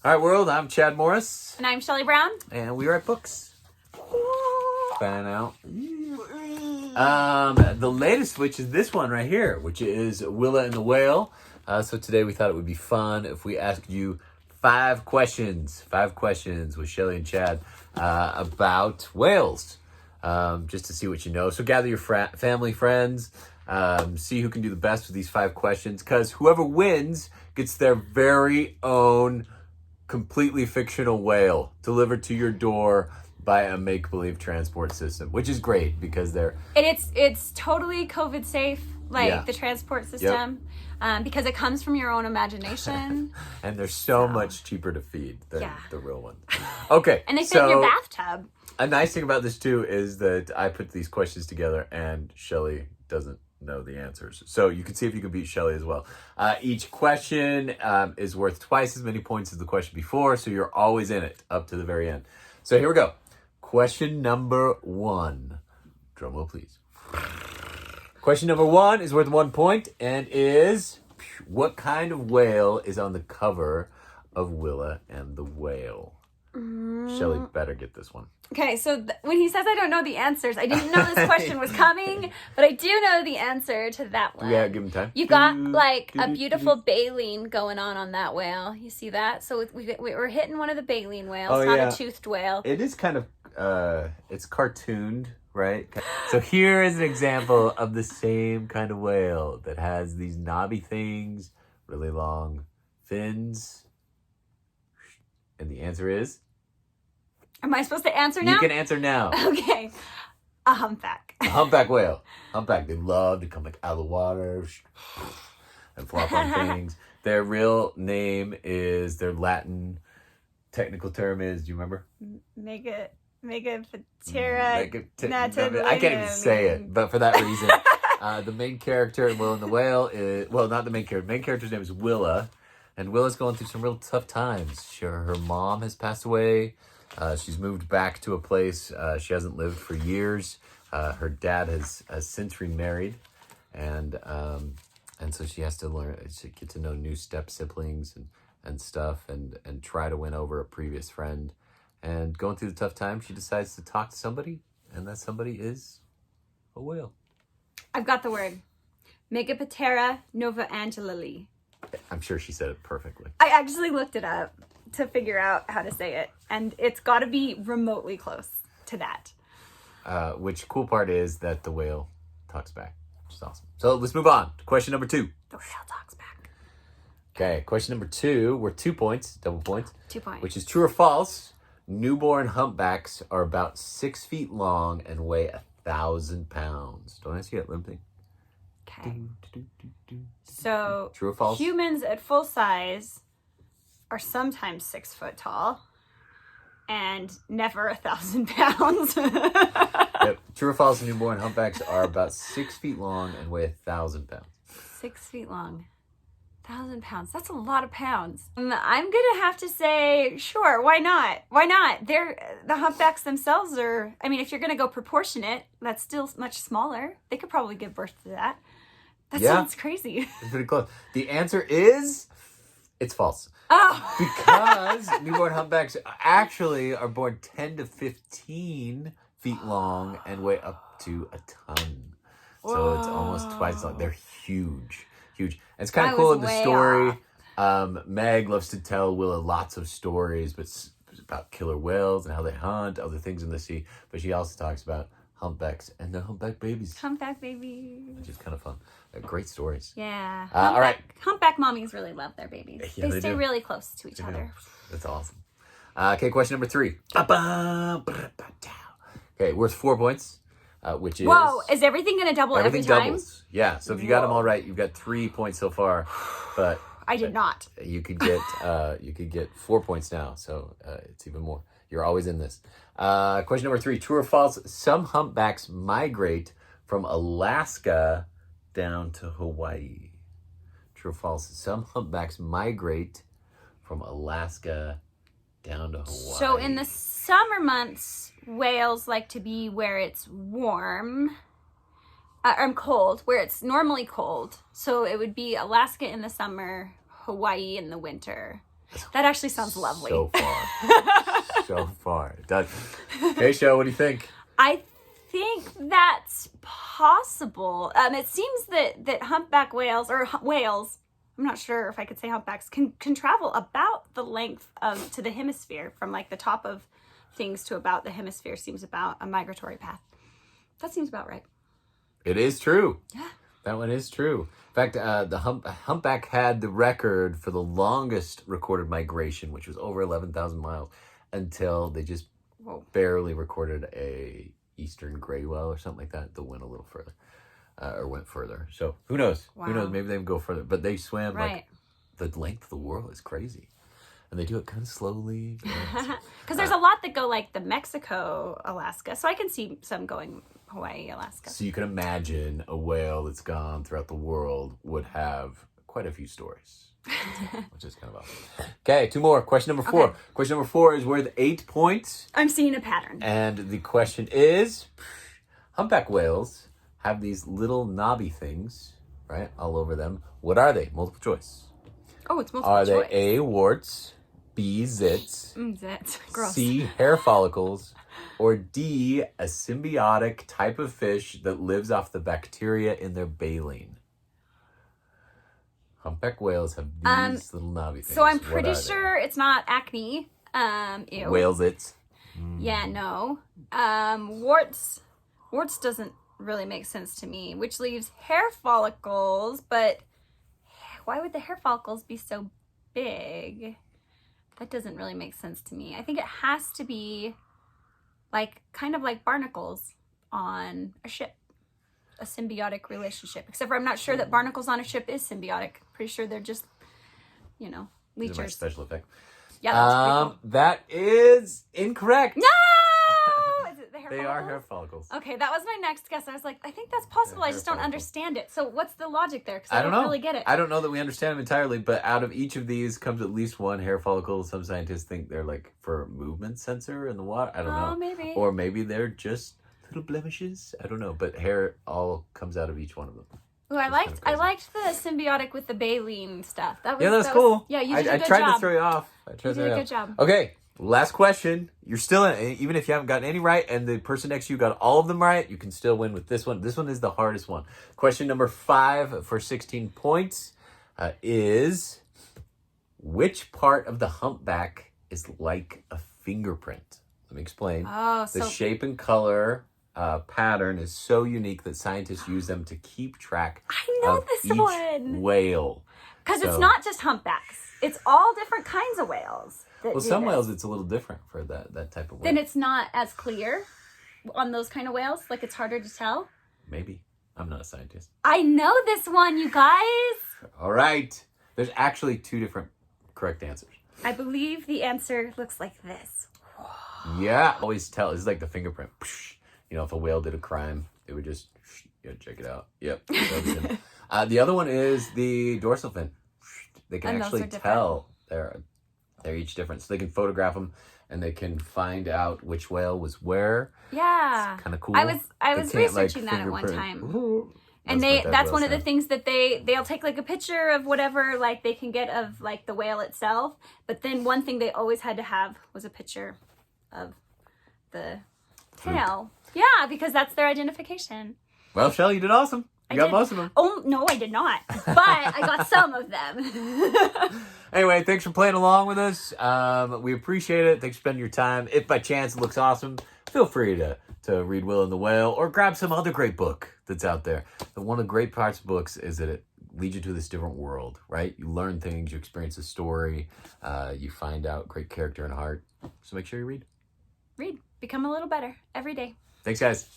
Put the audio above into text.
All right, world, I'm Chad Morris. And I'm Shelly Brown. And we write books. Fan out. The latest, which is this one right here, which is Willa and the Whale. So today we thought it would be fun if we asked you 5 questions with Shelly and Chad about whales, just to see what you know. So gather your family, friends, see who can do the best with these 5 questions, because whoever wins gets their very own completely fictional whale delivered to your door by a make-believe transport system, which is great because they're... And it's totally COVID safe, the transport system, because it comes from your own imagination. And they're so much cheaper to feed than the real ones. Okay. And they fit in your bathtub. A nice thing about this too is that I put these questions together and Shelly doesn't know the answers. So you can see if you can beat Shelly as well. Each question is worth twice as many points as the question before, so you're always in it up to the very end. So here we go. Question number 1. Drum roll, please. Question number 1 is worth 1 point and is, what kind of whale is on the cover of Willa and the Whale? Shelly better get this one. Okay, so when he says I don't know the answers, I didn't know this question was coming, but I do know the answer to that one. Yeah, give him time. You got a beautiful baleen going on that whale. You see that? So we're hitting one of the baleen whales, not a toothed whale. It is kind of, it's cartooned, right? So here is an example of the same kind of whale that has these knobby things, really long fins. And the answer is? Am I supposed to answer now? You can answer now. Okay. A humpback. A humpback whale. Humpback, they love to come out of the water and flop on things. Their real name is, their Latin technical term is, do you remember? Megaptera. I can't even say it, but for that reason, the main character in Willa and the Whale is, well, not the main character. The main character's name is Willa, and Willa's going through some real tough times. Her mom has passed away. She's moved back to a place she hasn't lived for years. Her dad has since remarried, and so she has to get to know new step siblings and stuff, and try to win over a previous friend. And going through the tough time, she decides to talk to somebody, and that somebody is a whale. I've got the word. Megaptera nova-angelili. I'm sure she said it perfectly. I actually looked it up to figure out how to say it, and it's got to be remotely close to that. Which cool part is that the whale talks back, which is awesome. So let's move on to question number 2. The whale talks back. Okay, question number 2, we're 2 points, double points. 2 points. Which is true or false. Newborn humpbacks are about 6 feet long and weigh 1,000 pounds. Don't I see that limping? Okay. So true or false? Humans at full size are sometimes 6 foot tall and never 1,000 pounds. Yep. True or false, newborn humpbacks are about 6 feet long and weigh 1,000 pounds. 6 feet long. 1,000 pounds. That's a lot of pounds. I'm going to have to say, sure, why not? Why not? The humpbacks themselves are, I mean, if you're going to go proportionate, that's still much smaller. They could probably give birth to that. That sounds crazy. It's pretty close. The answer is, it's false. Oh. Because newborn humpbacks actually are born 10 to 15 feet long and weigh up to a ton. So it's almost twice long. They're huge. Huge. And it's kind of cool in the story. Meg loves to tell Willa lots of stories, but it's about killer whales and how they hunt, other things in the sea. But she also talks about humpbacks and the humpback babies. Humpback babies. Which is kind of fun. They're great stories. Yeah. All right. Humpback mommies really love their babies. Yeah, they stay really close to each other. That's awesome. Okay, question number 3. Okay, worth 4 points. Which is... Whoa, is everything going to double every time? Doubles. Yeah, so if you got them all right, you've got 3 points so far, but... I did not. You could get 4 points now, so it's even more. You're always in this. Question number 3, true or false, some humpbacks migrate from Alaska down to Hawaii. True or false, some humpbacks migrate from Alaska down to Hawaii. So in the summer months, whales like to be where it's warm, cold, where it's normally cold. So it would be Alaska in the summer, Hawaii in the winter. That actually sounds lovely. So far. So far. It does. Okay, Shelly, what do you think? I think that's possible. It seems that humpback whales, or whales, I'm not sure if I could say humpbacks, can travel about the length to the hemisphere, from like the top of things to about the hemisphere seems about a migratory path. That seems about right. It is true. Yeah. That one is true. In fact, the humpback had the record for the longest recorded migration, which was over 11,000 miles, until they just barely recorded a eastern gray whale or something like that that went a little further, or went further. So who knows? Wow. Who knows? Maybe they can go further. But they swam like the length of the world is crazy. And they do it kind of slowly. Because there's a lot that go like the Mexico, Alaska. So I can see some going Hawaii, Alaska. So you can imagine a whale that's gone throughout the world would have quite a few stories. Which is kind of awesome. Okay, 2 more. Question number 4. Okay. Question number 4 is worth 8 points. I'm seeing a pattern. And the question is, humpback whales have these little knobby things, right, all over them. What are they? Multiple choice. Oh, it's multiple choice. Are they A, warts, B, zits, zits. Gross. C, hair follicles, or D, a symbiotic type of fish that lives off the bacteria in their baleen? Humpback whales have these little knobby things. So I'm pretty sure it's not acne. Ew. Whale zits. Yeah, no. Warts doesn't really make sense to me, which leaves hair follicles, but why would the hair follicles be so big? That doesn't really make sense to me. I think it has to be like kind of like barnacles on a ship. A symbiotic relationship. Except for I'm not sure that barnacles on a ship is symbiotic. Pretty sure they're just, leechers. These are my special effect. Yeah, that's pretty cool. That is incorrect. No! Is it the hair They follicles? are hair follicles. Okay, that was my next guess. I was like, I think that's possible. I just don't understand it. So what's the logic there? Because I don't know. really get it. I don't know that we understand them entirely, but out of each of these comes at least one hair follicle. Some scientists think they're like for movement sensor in the water. I don't know. Maybe. Or maybe they're just little blemishes. I don't know, but hair all comes out of each one of them. Ooh, I liked the symbiotic with the baleen stuff. That's cool. Yeah, you did a good job. I tried to throw you off. You did a good job. Okay, last question. You're still in, even if you haven't gotten any right, and the person next to you got all of them right, you can still win with this one. This one is the hardest one. Question number 5 for 16 points is, which part of the humpback is like a fingerprint? Let me explain. The shape and color pattern is so unique that scientists use them to keep track of each whale. Because it's not just humpbacks. It's all different kinds of whales. Some whales, it's a little different for that type of whale. Then it's not as clear on those kind of whales? Like it's harder to tell? Maybe. I'm not a scientist. I know this one, you guys. All right. There's actually 2 different correct answers. I believe the answer looks like this. Yeah. Always tell. It's like the fingerprint. If a whale did a crime, they would just, check it out. Yep. The other one is the dorsal fin. They can actually tell they're each different. So they can photograph them and they can find out which whale was where. Yeah. It's kind of cool. I was researching that at one time. Ooh. And that's one of the things that they'll take like a picture of whatever like they can get of like the whale itself. But then one thing they always had to have was a picture of the tail. Yeah, because that's their identification. Well, Shelly, you did awesome. You got most of them. Oh, no, I did not. But I got some of them. Anyway, thanks for playing along with us. We appreciate it. Thanks for spending your time. If by chance it looks awesome, feel free to read Willa and the Whale or grab some other great book that's out there. But one of the great parts of books is that it leads you to this different world, right? You learn things, you experience a story, you find out great character and heart. So make sure you read. Read. Become a little better every day. Thanks, guys.